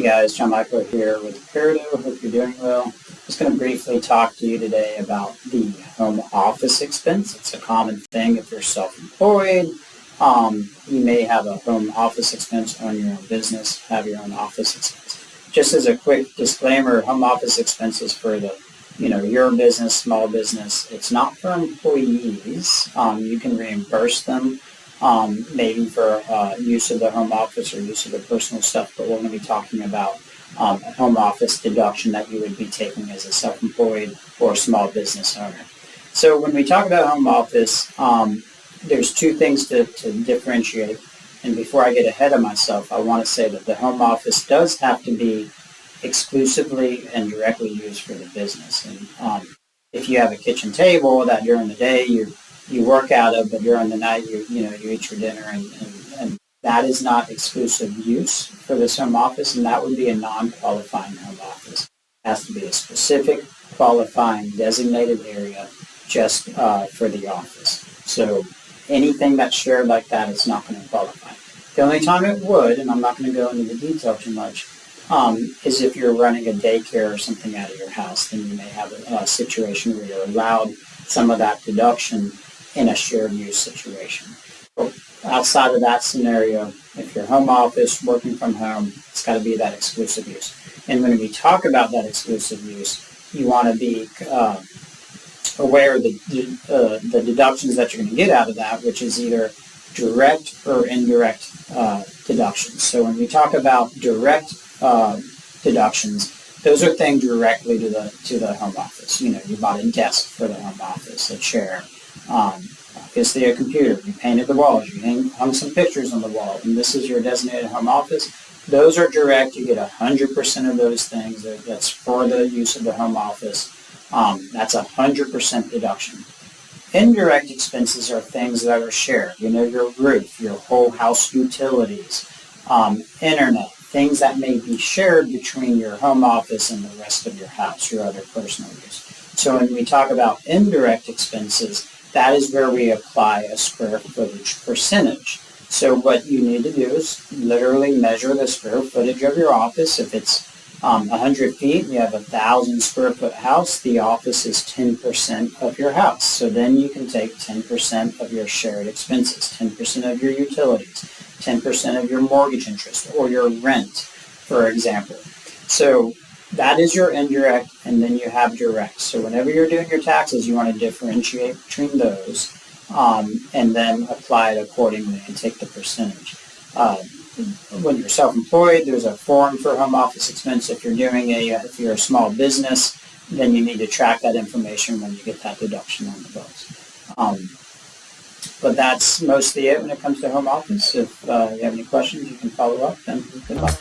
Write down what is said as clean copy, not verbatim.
Hey guys, John Michael here with Peridot. Hope you're doing well. Just going to briefly talk to you today about the home office expense. It's a common thing if you're self-employed. You may have a home office expense on your own business, have your own office expense. Just as a quick disclaimer, home office expenses for your business, small business. It's not for employees. You can reimburse them. Maybe for use of the home office or use of the personal stuff, but we're going to be talking about a home office deduction that you would be taking as a self-employed or small business owner. So when we talk about home office, there's two things to differentiate. And before I get ahead of myself, I want to say that the home office does have to be exclusively and directly used for the business. And if you have a kitchen table that during the day you work out of, but during the night you eat your dinner, and that is not exclusive use for this home office, and that would be a non-qualifying home office. It has to be a specific qualifying designated area just for the office. So anything that's shared like that, it's not going to qualify. The only time it would, and I'm not going to go into the detail too much, is if you're running a daycare or something out of your house. Then you may have a situation where you're allowed some of that deduction in a shared use situation. But outside of that scenario, if you're home office, working from home, it's got to be that exclusive use. And when we talk about that exclusive use, you want to be aware of the deductions that you're going to get out of that, which is either direct or indirect deductions. So when we talk about direct deductions, those are things directly to the home office. You bought a desk for the home office, a chair, obviously a computer. You painted the walls. You hung some pictures on the wall, and this is your designated home office. Those are direct. You get 100% of those things. That's for the use of the home office. That's 100% deduction. Indirect expenses are things that are shared. Your roof, your whole house utilities, internet, things that may be shared between your home office and the rest of your house, your other personal use. So when we talk about indirect expenses, that is where we apply a square footage percentage. So what you need to do is literally measure the square footage of your office. If it's 100 feet, you have a 1,000 square foot house, the office is 10% of your house. So then you can take 10% of your shared expenses, 10% of your utilities, 10% of your mortgage interest or your rent, for example. So that is your indirect, and then you have direct. So whenever you're doing your taxes, you want to differentiate between those and then apply it accordingly and take the percentage. When you're self-employed, there's a form for home office expense. If you're a small business, then you need to track that information when you get that deduction on the books. But that's mostly it when it comes to home office. If you have any questions, you can follow up, and good luck.